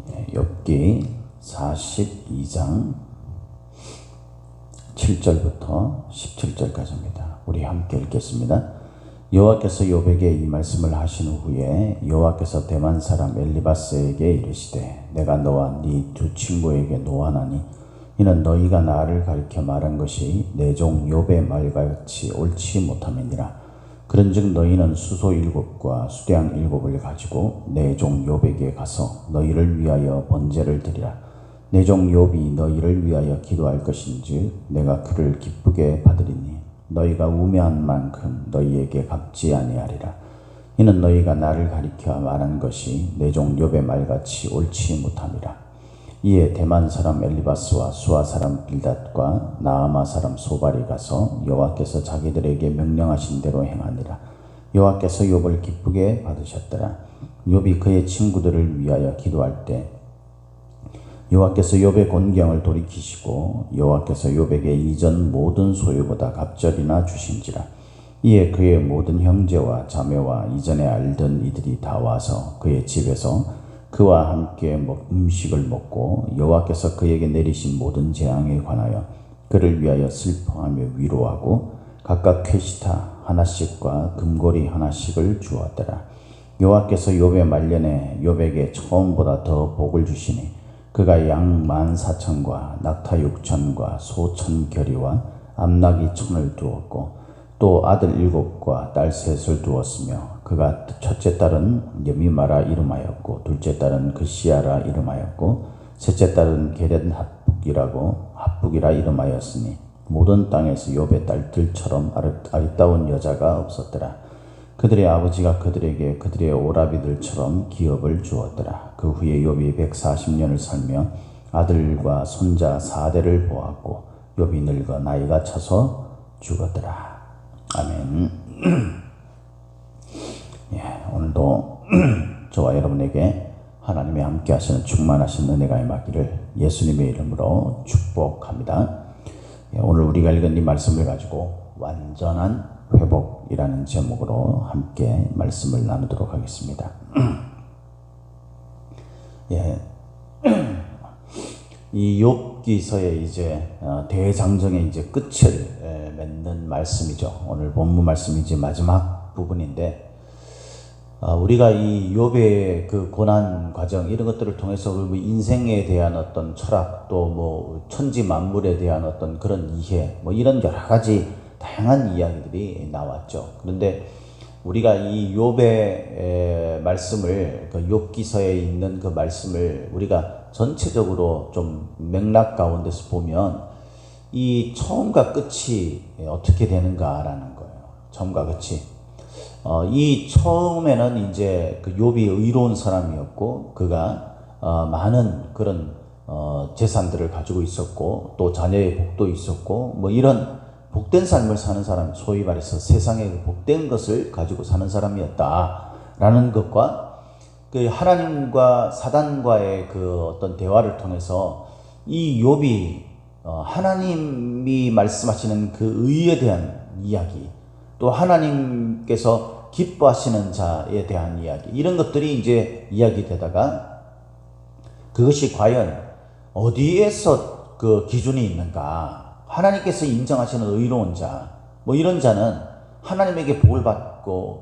욥기 42장 7절부터 17절까지입니다. 우리 함께 읽겠습니다. 여호와께서 욥에게 이 말씀을 하신 후에 여호와께서 대만 사람 엘리바스에게 이르시되 내가 너와 네 두 친구에게 노하나니 이는 너희가 나를 가리켜 말한 것이 내 종 욥의 말같이 옳지 못함이니라. 그런즉 너희는 수소 7과 수량 7을 가지고 내 종 욥에게 가서 너희를 위하여 번제를 드리라. 내 종 욥이 너희를 위하여 기도할 것인즉 내가 그를 기쁘게 받으리니 너희가 우매한 만큼 너희에게 갚지 아니하리라. 이는 너희가 나를 가리켜 말한 것이 내 종 욥의 말같이 옳지 못함이라. 이에 대만 사람 엘리바스와 수아 사람 빌닷과 나아마 사람 소발이 가서 여호와께서 자기들에게 명령하신 대로 행하니라. 여호와께서 욥을 기쁘게 받으셨더라. 욥이 그의 친구들을 위하여 기도할 때 여호와께서 욥의 곤경을 돌이키시고 여호와께서 욥에게 이전 모든 소유보다 갑절이나 주신지라. 이에 그의 모든 형제와 자매와 이전에 알던 이들이 다 와서 그의 집에서 그와 함께 음식을 먹고 여호와께서 그에게 내리신 모든 재앙에 관하여 그를 위하여 슬퍼하며 위로하고 각각 쾌시타 하나씩과 금고리 하나씩을 주었더라. 여호와께서 욥의 말년에 욥에게 처음보다 더 복을 주시니 그가 양 14,000과 낙타 6,000과 소 1,000겨리와 암나귀 1,000을 두었고 또 아들 7과 딸 3을 두었으며 그가 첫째 딸은 여미마라 이름하였고 둘째 딸은 그시아라 이름하였고 셋째 딸은 게렛 핫북이라 이름하였으니 모든 땅에서 욥의 딸들처럼 아리따운 여자가 없었더라. 그들의 아버지가 그들에게 그들의 오라비들처럼 기업을 주었더라. 그 후에 욥이 140년을 살며 아들과 손자 4대를 보았고 욥이 늙어 나이가 차서 죽었더라. 아멘. 오늘도 저와 여러분에게 하나님의 함께 하시는 충만하신 은혜가 임하기를 예수님의 이름으로 축복합니다. 오늘 우리가 읽은 이 말씀을 가지고 완전한 회복이라는 제목으로 함께 말씀을 나누도록 하겠습니다. 이 욥기서의 이제 대장정의 이제 끝을 맺는 말씀이죠. 오늘 본문 말씀이 이제 마지막 부분인데 우리가 이 욥의 그 고난 과정 이런 것들을 통해서 우리 인생에 대한 어떤 철학 또 뭐 천지 만물에 대한 어떤 그런 이해 뭐 이런 여러 가지 다양한 이야기들이 나왔죠. 그런데 우리가 이 욥의 말씀을 그 욥기서에 있는 그 말씀을 우리가 전체적으로 좀 맥락 가운데서 보면 이 처음과 끝이 어떻게 되는가라는 거예요. 처음과 끝이. 이 처음에는 이제 그 욥이 의로운 사람이었고 그가 많은 그런 재산들을 가지고 있었고 또 자녀의 복도 있었고 뭐 이런 복된 삶을 사는 사람, 소위 말해서 세상에 복된 것을 가지고 사는 사람이었다라는 것과 그 하나님과 사단과의 그 어떤 대화를 통해서 이 욥이 하나님이 말씀하시는 그 의에 대한 이야기 또 하나님께서 기뻐하시는 자에 대한 이야기 이런 것들이 이제 이야기되다가 그것이 과연 어디에서 그 기준이 있는가 하나님께서 인정하시는 의로운 자 뭐 이런 자는 하나님에게 복을 받고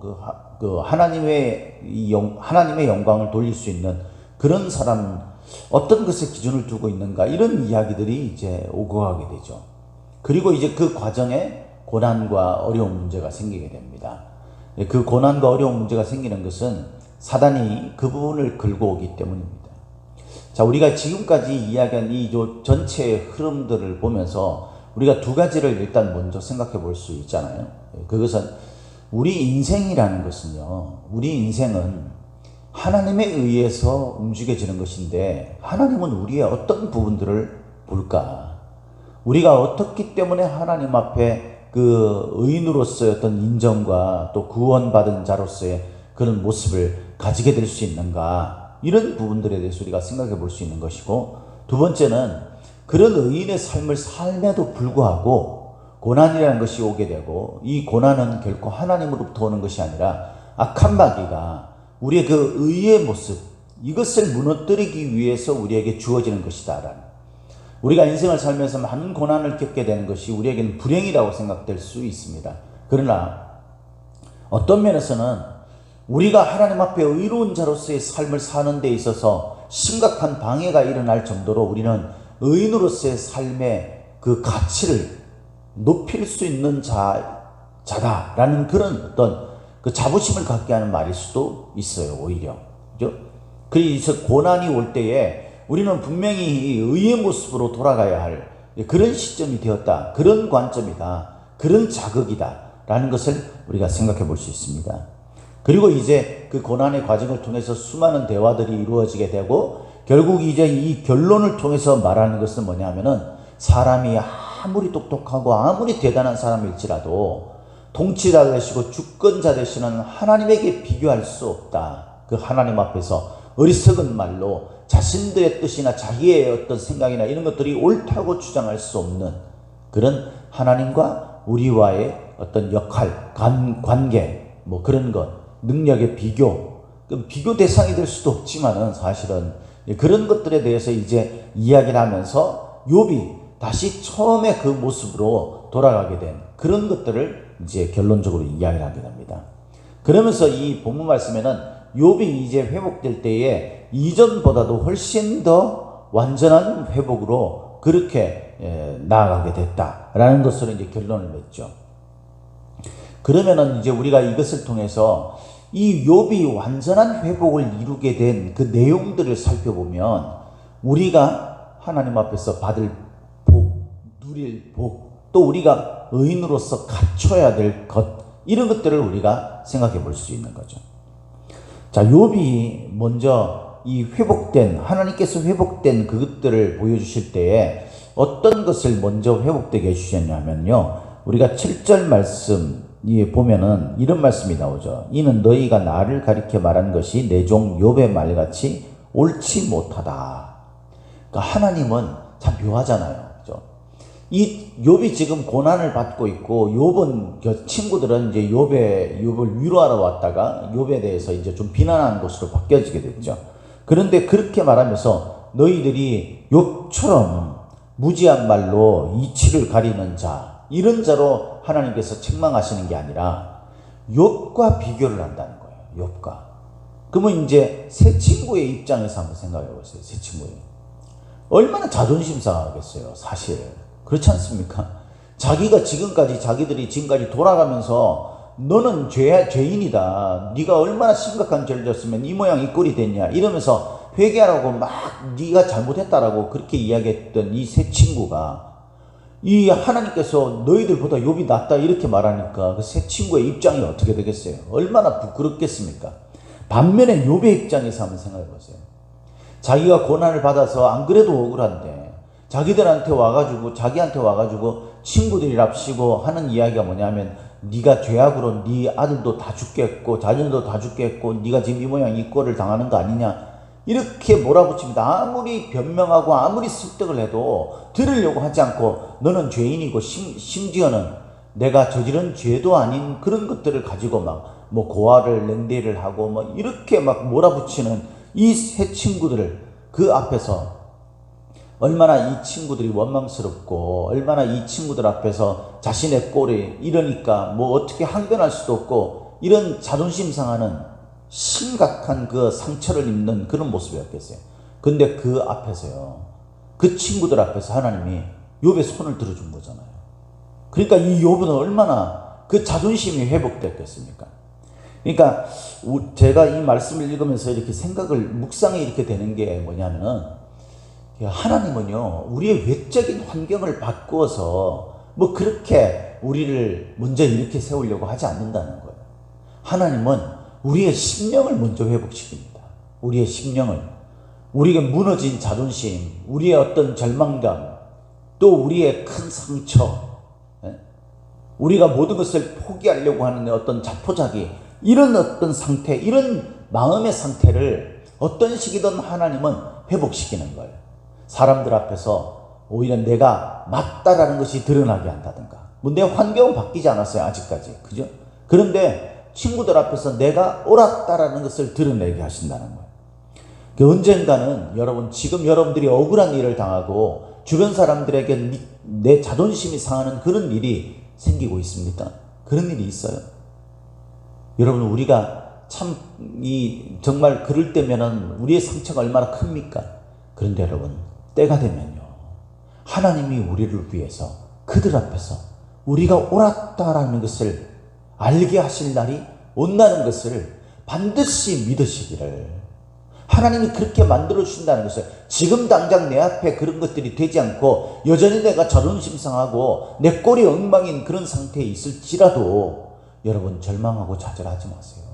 그 하나님의 영광을 돌릴 수 있는 그런 사람 어떤 것에 기준을 두고 있는가 이런 이야기들이 이제 오고 가게 되죠. 그리고 이제 그 과정에 고난과 어려운 문제가 생기게 됩니다. 그 고난과 어려운 문제가 생기는 것은 사단이 그 부분을 긁고 오기 때문입니다. 자, 우리가 지금까지 이야기한 이 전체의 흐름들을 보면서 우리가 두 가지를 일단 먼저 생각해 볼 수 있잖아요. 그것은 우리 인생이라는 것은요, 우리 인생은 하나님에 의해서 움직여지는 것인데 하나님은 우리의 어떤 부분들을 볼까? 우리가 어떻기 때문에 하나님 앞에 그 의인으로서의 어떤 인정과 또 구원받은 자로서의 그런 모습을 가지게 될 수 있는가 이런 부분들에 대해서 우리가 생각해 볼 수 있는 것이고 두 번째는 그런 의인의 삶을 삶에도 불구하고 고난이라는 것이 오게 되고 이 고난은 결코 하나님으로부터 오는 것이 아니라 악한 마귀가 우리의 그 의의 모습 이것을 무너뜨리기 위해서 우리에게 주어지는 것이다 라는, 우리가 인생을 살면서 많은 고난을 겪게 되는 것이 우리에게는 불행이라고 생각될 수 있습니다. 그러나 어떤 면에서는 우리가 하나님 앞에 의로운 자로서의 삶을 사는 데 있어서 심각한 방해가 일어날 정도로 우리는 의인으로서의 삶의 그 가치를 높일 수 있는 자다라는 그런 어떤 그 자부심을 갖게 하는 말일 수도 있어요. 오히려. 그죠? 그래서 고난이 올 때에 우리는 분명히 의의 모습으로 돌아가야 할 그런 시점이 되었다. 그런 관점이다. 그런 자극이다. 라는 것을 우리가 생각해 볼 수 있습니다. 그리고 이제 그 고난의 과정을 통해서 수많은 대화들이 이루어지게 되고 결국 이제 이 결론을 통해서 말하는 것은 뭐냐면은 사람이 아무리 똑똑하고 아무리 대단한 사람일지라도 통치자 되시고 주권자 되시는 하나님에게 비교할 수 없다. 그 하나님 앞에서 어리석은 말로 자신들의 뜻이나 자기의 어떤 생각이나 이런 것들이 옳다고 주장할 수 없는 그런 하나님과 우리와의 어떤 역할, 관계, 뭐 그런 것, 능력의 비교, 비교 대상이 될 수도 없지만은 사실은 그런 것들에 대해서 이제 이야기를 하면서 욥이 다시 처음에 그 모습으로 돌아가게 된 그런 것들을 이제 결론적으로 이야기를 하게 됩니다. 그러면서 이 본문 말씀에는 욥이 이제 회복될 때에 이전보다도 훨씬 더 완전한 회복으로 그렇게 나아가게 됐다라는 것으로 이제 결론을 맺죠. 그러면은 이제 우리가 이것을 통해서 이 욥이 완전한 회복을 이루게 된 그 내용들을 살펴보면 우리가 하나님 앞에서 받을 복, 누릴 복, 또 우리가 의인으로서 갖춰야 될 것, 이런 것들을 우리가 생각해 볼 수 있는 거죠. 자, 욥이 먼저 이 하나님께서 회복된 그것들을 보여주실 때에 어떤 것을 먼저 회복되게 해주셨냐면요. 우리가 7절 말씀에 보면은 이런 말씀이 나오죠. 이는 너희가 나를 가리켜 말한 것이 내 종 욥의 말같이 옳지 못하다. 그러니까 하나님은 참 묘하잖아요. 그죠? 이 욥이 지금 고난을 받고 있고 욥은 친구들은 이제 욥을 위로하러 왔다가 욥에 대해서 이제 좀 비난하는 것으로 바뀌어지게 됐죠. 그런데 그렇게 말하면서 너희들이 욥처럼 무지한 말로 이치를 가리는 자, 이런 자로 하나님께서 책망하시는 게 아니라 욥과 비교를 한다는 거예요. 욥과. 그러면 이제 새 친구의 입장에서 한번 생각해 보세요. 새 친구의. 얼마나 자존심 상하겠어요. 사실. 그렇지 않습니까? 자기들이 지금까지 돌아가면서 너는 죄인이다. 네가 얼마나 심각한 죄를 졌으면 이 모양 이 꼴이 됐냐. 이러면서 회개하라고 막 네가 잘못했다라고 그렇게 이야기했던 이 새 친구가 이 하나님께서 너희들보다 욥이 낫다 이렇게 말하니까 그 새 친구의 입장이 어떻게 되겠어요? 얼마나 부끄럽겠습니까? 반면에 욥의 입장에서 한번 생각해 보세요. 자기가 고난을 받아서 안 그래도 억울한데 자기한테 와가지고 친구들이랍시고 하는 이야기가 뭐냐면 네가 죄악으로 네 아들도 다 죽겠고 자녀도 다 죽겠고 네가 지금 이 모양 이 꼴을 당하는 거 아니냐 이렇게 몰아붙입니다. 아무리 변명하고 아무리 설득을 해도 들으려고 하지 않고 너는 죄인이고 심지어는 내가 저지른 죄도 아닌 그런 것들을 가지고 막 뭐 고아를 냉대를 하고 뭐 이렇게 막 몰아붙이는 이 새 친구들을 그 앞에서 얼마나 이 친구들이 원망스럽고 얼마나 이 친구들 앞에서 자신의 꼴이 이러니까 뭐 어떻게 항변할 수도 없고 이런 자존심 상하는 심각한 그 상처를 입는 그런 모습이었겠어요. 근데 그 앞에서요, 그 친구들 앞에서 하나님이 욥의 손을 들어준 거잖아요. 그러니까 이 욥은 얼마나 그 자존심이 회복됐겠습니까? 그러니까 제가 이 말씀을 읽으면서 이렇게 묵상이 이렇게 되는 게 뭐냐면은 하나님은요, 우리의 외적인 환경을 바꾸어서 뭐 그렇게 우리를 먼저 이렇게 세우려고 하지 않는다는 거예요. 하나님은 우리의 심령을 먼저 회복시킵니다. 우리의 심령을. 우리가 무너진 자존심, 우리의 어떤 절망감, 또 우리의 큰 상처, 우리가 모든 것을 포기하려고 하는 어떤 자포자기, 이런 어떤 상태, 이런 마음의 상태를 어떤 식이든 하나님은 회복시키는 거예요. 사람들 앞에서 오히려 내가 맞다라는 것이 드러나게 한다든가. 뭐 내 환경은 바뀌지 않았어요, 아직까지. 그죠? 그런데 친구들 앞에서 내가 옳았다라는 것을 드러내게 하신다는 거예요. 언젠가는 여러분, 지금 여러분들이 억울한 일을 당하고 주변 사람들에게 내 자존심이 상하는 그런 일이 생기고 있습니까? 그런 일이 있어요. 여러분, 우리가 참 정말 그럴 때면은 우리의 상처가 얼마나 큽니까? 그런데 여러분, 때가 되면요, 하나님이 우리를 위해서 그들 앞에서 우리가 옳았다라는 것을 알게 하실 날이 온다는 것을 반드시 믿으시기를. 하나님이 그렇게 만들어 주신다는 것을, 지금 당장 내 앞에 그런 것들이 되지 않고 여전히 내가 자존심 상하고 내 꼴이 엉망인 그런 상태에 있을지라도 여러분, 절망하고 좌절하지 마세요.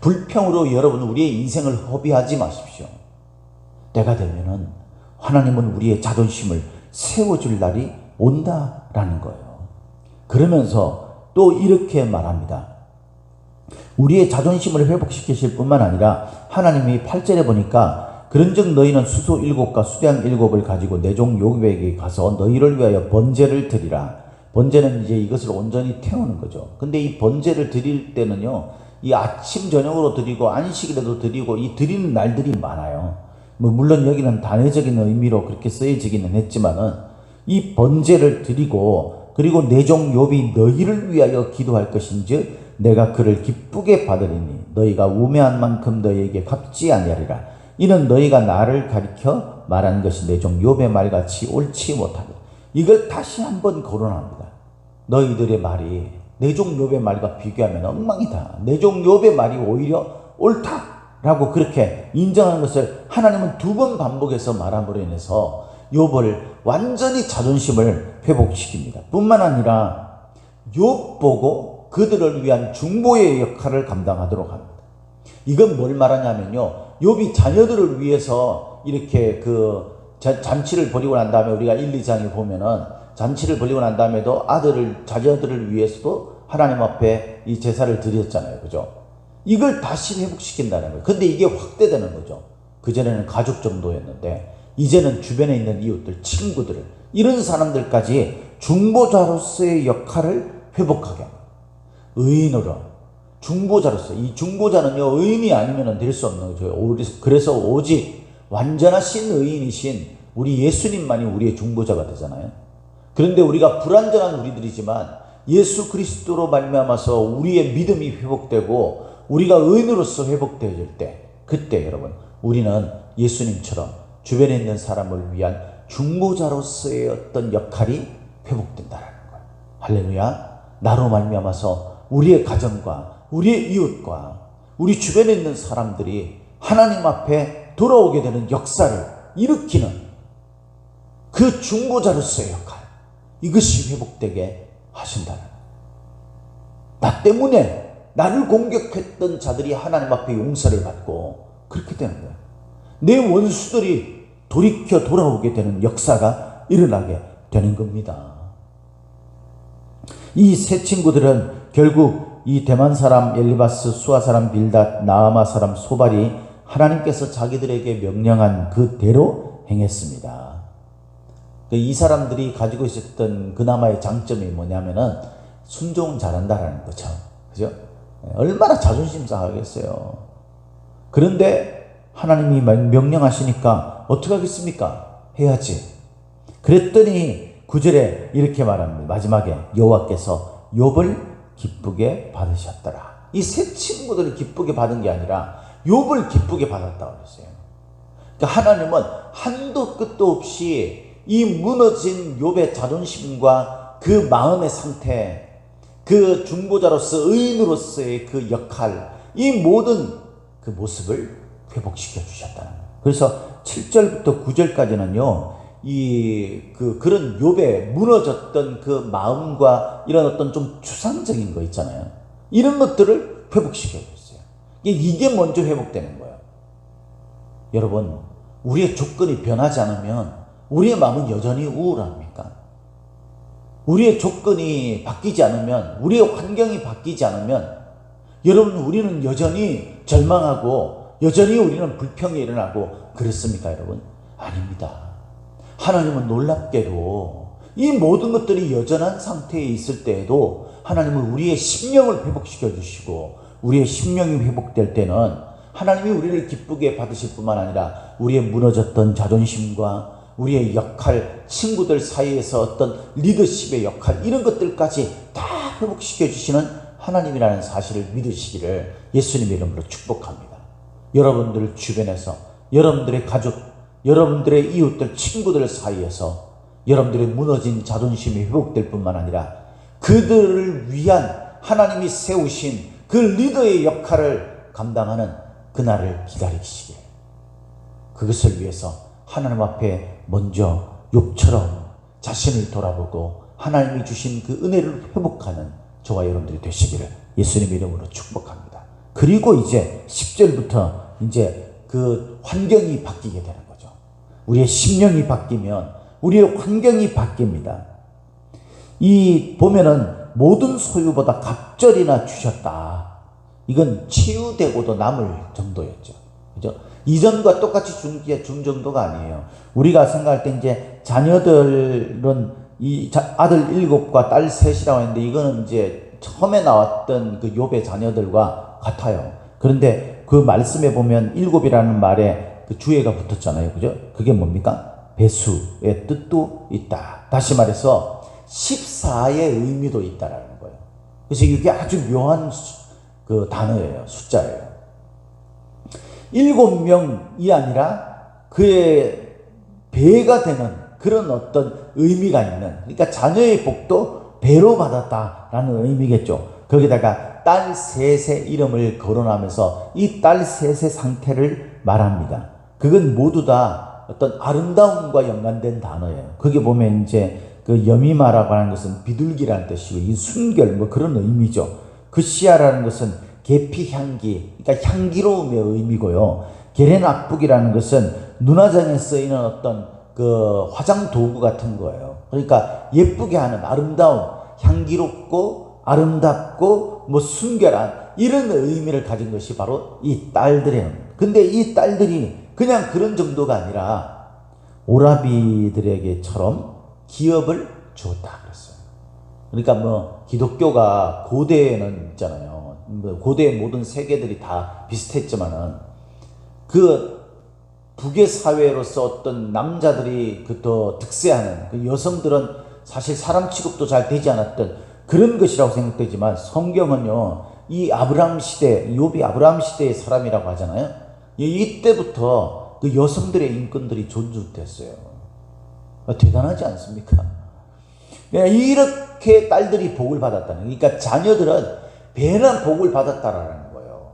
불평으로 여러분, 우리의 인생을 허비하지 마십시오. 때가 되면은 하나님은 우리의 자존심을 세워줄 날이 온다라는 거예요. 그러면서 또 이렇게 말합니다. 우리의 자존심을 회복시키실 뿐만 아니라 하나님이 8절에 보니까, 그런즉 너희는 수소 7과 수량 7을 가지고 내 종 욥에게 가서 너희를 위하여 번제를 드리라. 번제는 이제 이것을 온전히 태우는 거죠. 근데 이 번제를 드릴 때는요, 이 아침 저녁으로 드리고 안식일에도 드리고 이 드리는 날들이 많아요. 물론 여기는 단회적인 의미로 그렇게 쓰여지기는 했지만은, 이 번제를 드리고, 그리고 내 종 욥이 너희를 위하여 기도할 것인즉 내가 그를 기쁘게 받으리니 너희가 우매한 만큼 너희에게 갚지 아니하리라. 이는 너희가 나를 가리켜 말한 것이 내 종 욥의 말같이 옳지 못하고. 이걸 다시 한번 거론합니다. 너희들의 말이 내 종 욥의 말과 비교하면 엉망이다. 내 종 욥의 말이 오히려 옳다라고 그렇게 인정하는 것을 하나님은 2번 반복해서 말함으로 인해서 욥을 완전히 자존심을 회복시킵니다. 뿐만 아니라 욥 보고 그들을 위한 중보의 역할을 감당하도록 합니다. 이건 뭘 말하냐면요, 욥이 자녀들을 위해서 이렇게 잔치를 벌이고 난 다음에, 우리가 1, 2장에 보면은 잔치를 벌이고 난 다음에도 자녀들을 위해서도 하나님 앞에 이 제사를 드렸잖아요. 그죠? 이걸 다시 회복시킨다는 거예요. 근데 이게 확대되는 거죠. 그전에는 가족 정도였는데 이제는 주변에 있는 이웃들, 친구들, 이런 사람들까지 중보자로서의 역할을 회복하게 합니다. 의인으로, 중보자로서. 이 중보자는요, 의인이 아니면 될 수 없는 거죠. 그래서 오직 완전하신 의인이신 우리 예수님만이 우리의 중보자가 되잖아요. 그런데 우리가 불완전한 우리들이지만 예수 그리스도로 말미암아서 우리의 믿음이 회복되고 우리가 의인으로서 회복되어질 때, 그때 여러분, 우리는 예수님처럼 주변에 있는 사람을 위한 중보자로서의 어떤 역할이 회복된다는 거예요. 할렐루야. 나로 말미암아서 우리의 가정과 우리의 이웃과 우리 주변에 있는 사람들이 하나님 앞에 돌아오게 되는 역사를 일으키는 그 중보자로서의 역할, 이것이 회복되게 하신다는 거예요. 나 때문에 나를 공격했던 자들이 하나님 앞에 용서를 받고 그렇게 되는 거예요. 내 원수들이 돌이켜 돌아오게 되는 역사가 일어나게 되는 겁니다. 이 세 친구들은 결국 이 대만 사람 엘리바스, 수아 사람 빌닷, 나아마 사람 소발이 하나님께서 자기들에게 명령한 그대로 행했습니다. 이 사람들이 가지고 있었던 그나마의 장점이 뭐냐면은 순종은 잘한다라는 거죠. 그죠? 얼마나 자존심 상하겠어요. 그런데 하나님이 명령하시니까 어떻게 하겠습니까? 해야지. 그랬더니 9절에 이렇게 말합니다. 마지막에 여호와께서 욥을 기쁘게 받으셨더라. 이 세 친구들을 기쁘게 받은 게 아니라 욥을 기쁘게 받았다고 그랬어요. 그러니까 하나님은 한도 끝도 없이 이 무너진 욥의 자존심과 그 마음의 상태, 그 중보자로서 의인으로서의 그 역할, 이 모든 그 모습을 회복시켜 주셨다는 거예요. 그래서 7절부터 9절까지는요, 그런 욥의 무너졌던 그 마음과 이런 어떤 좀 추상적인 거 있잖아요. 이런 것들을 회복시켜 줬어요. 이게 먼저 회복되는 거예요. 여러분, 우리의 조건이 변하지 않으면 우리의 마음은 여전히 우울합니까? 우리의 조건이 바뀌지 않으면, 우리의 환경이 바뀌지 않으면, 여러분, 우리는 여전히 절망하고 여전히 우리는 불평이 일어나고 그렇습니까, 여러분? 아닙니다. 하나님은 놀랍게도 이 모든 것들이 여전한 상태에 있을 때에도 하나님은 우리의 심령을 회복시켜 주시고, 우리의 심령이 회복될 때는 하나님이 우리를 기쁘게 받으실 뿐만 아니라 우리의 무너졌던 자존심과 우리의 역할, 친구들 사이에서 어떤 리더십의 역할, 이런 것들까지 다 회복시켜 주시는 하나님이라는 사실을 믿으시기를 예수님의 이름으로 축복합니다. 여러분들 주변에서, 여러분들의 가족, 여러분들의 이웃들, 친구들 사이에서 여러분들의 무너진 자존심이 회복될 뿐만 아니라 그들을 위한 하나님이 세우신 그 리더의 역할을 감당하는 그날을 기다리시길, 그것을 위해서 하나님 앞에 먼저 욥처럼 자신을 돌아보고 하나님이 주신 그 은혜를 회복하는 저와 여러분들이 되시기를 예수님의 이름으로 축복합니다. 그리고 이제 10절부터 이제 그 환경이 바뀌게 되는 거죠. 우리의 심령이 바뀌면 우리의 환경이 바뀝니다. 이 보면은 모든 소유보다 갑절이나 주셨다. 이건 치유되고도 남을 정도였죠. 그죠? 이전과 똑같이 준 정도가 아니에요. 우리가 생각할 때 이제 자녀들은 이 아들 7과 딸 3이라고 했는데 이거는 이제 처음에 나왔던 그 욥의 자녀들과 같아요. 그런데 그 말씀에 보면 7이라는 말에 그 주애가 붙었잖아요. 그죠? 그게 뭡니까? 배수의 뜻도 있다. 다시 말해서 14의 의미도 있다라는 거예요. 그래서 이게 아주 묘한 그 단어예요. 숫자예요. 7명이 아니라 그의 배가 되는 그런 어떤 의미가 있는, 그러니까 자녀의 복도 배로 받았다라는 의미겠죠. 거기다가 딸 셋의 이름을 거론하면서 이 딸 셋의 상태를 말합니다. 그건 모두 다 어떤 아름다움과 연관된 단어예요. 거기 보면 이제 그 여미마라고 하는 것은 비둘기라는 뜻이고, 이 순결 뭐 그런 의미죠. 그 시아라는 것은 계피 향기, 그러니까 향기로움의 의미고요. 게레나북이라는 것은 눈화장에 쓰이는 어떤 그 화장 도구 같은 거예요. 그러니까 예쁘게 하는, 아름다움, 향기롭고 아름답고 뭐 순결한 이런 의미를 가진 것이 바로 이 딸들이에요. 근데 이 딸들이 그냥 그런 정도가 아니라 오라비들에게처럼 기업을 주었다 그랬어요. 그러니까 뭐 기독교가 고대에는 있잖아요. 뭐 고대의 모든 세계들이 다 비슷했지만은 그 북의 사회로서 어떤 남자들이 그 더 득세하는 그 여성들은 사실 사람 취급도 잘 되지 않았던 그런 것이라고 생각되지만, 성경은요 이 아브라함 시대, 욥이 아브라함 시대의 사람이라고 하잖아요. 이때부터 그 여성들의 인권들이 존중됐어요. 대단하지 않습니까? 이렇게 딸들이 복을 받았다는, 그러니까 자녀들은 배난 복을 받았다라는 거예요.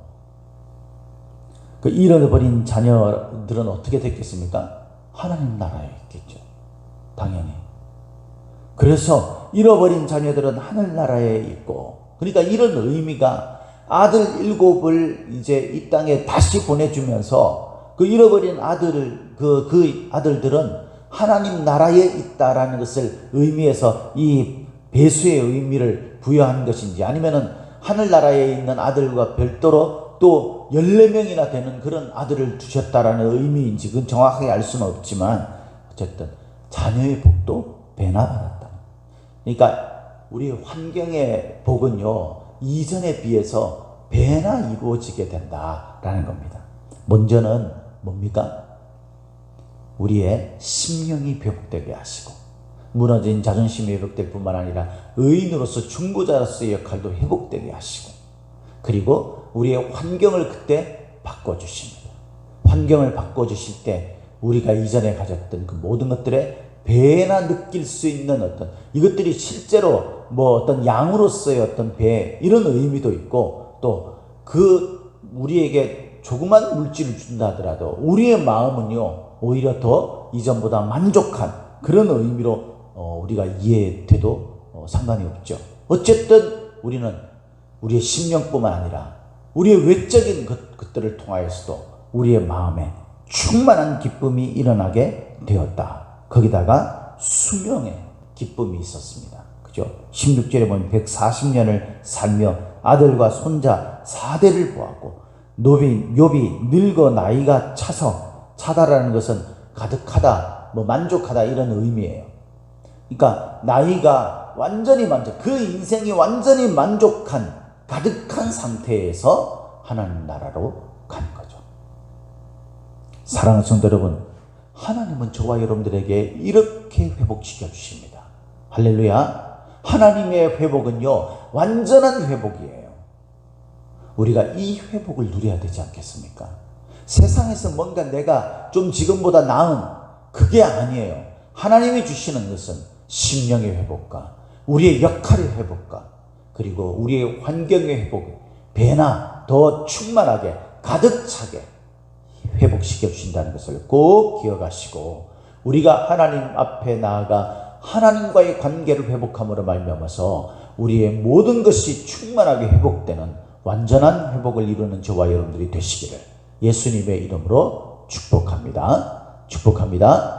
그 잃어버린 자녀들은 어떻게 됐겠습니까? 하나님 나라에 있겠죠. 당연히. 그래서 잃어버린 자녀들은 하늘나라에 있고, 그러니까 이런 의미가 아들 7을 이제 이 땅에 다시 보내주면서 그 잃어버린 아들을, 그 아들들은 하나님 나라에 있다라는 것을 의미해서 이 배수의 의미를 부여한 것인지, 아니면은 하늘나라에 있는 아들과 별도로 또 14명이나 되는 그런 아들을 주셨다라는 의미인지 그건 정확하게 알 수는 없지만, 어쨌든 자녀의 복도 배나 받았다. 그러니까 우리 환경의 복은요 이전에 비해서 배나 이루어지게 된다라는 겁니다. 먼저는 뭡니까? 우리의 심령이 회복되게 하시고, 무너진 자존심이 회복될 뿐만 아니라 의인으로서 중보자로서의 역할도 회복되게 하시고, 그리고 우리의 환경을 그때 바꿔주십니다. 환경을 바꿔주실 때 우리가 이전에 가졌던 그 모든 것들에 배나 느낄 수 있는 어떤, 이것들이 실제로 뭐 어떤 양으로서의 어떤 배, 이런 의미도 있고, 또 그 우리에게 조그만 물질을 준다 하더라도 우리의 마음은요 오히려 더 이전보다 만족한 그런 의미로 우리가 이해돼도 상관이 없죠. 어쨌든 우리는 우리의 심령뿐만 아니라 우리의 외적인 것들을 통하여서도 우리의 마음에 충만한 기쁨이 일어나게 되었다. 거기다가 수명의 기쁨이 있었습니다. 그죠? 16절에 보면 140년을 살며 아들과 손자 4대를 보았고, 욥이 늙어 나이가 차다라는 것은 가득하다, 뭐 만족하다 이런 의미예요. 그러니까 나이가 완전히 그 인생이 완전히 만족한 가득한 상태에서 하나님 나라로 간 거죠. 사랑하는 성도 여러분, 하나님은 저와 여러분들에게 이렇게 회복시켜 주십니다. 할렐루야. 하나님의 회복은요, 완전한 회복이에요. 우리가 이 회복을 누려야 되지 않겠습니까? 세상에서 뭔가 내가 좀 지금보다 나은 그게 아니에요. 하나님이 주시는 것은 심령의 회복과 우리의 역할의 회복과 그리고 우리의 환경의 회복, 배나 더 충만하게 가득 차게 회복시켜 주신다는 것을 꼭 기억하시고, 우리가 하나님 앞에 나아가 하나님과의 관계를 회복함으로 말미암아서 우리의 모든 것이 충만하게 회복되는 완전한 회복을 이루는 저와 여러분들이 되시기를 예수님의 이름으로 축복합니다. 축복합니다.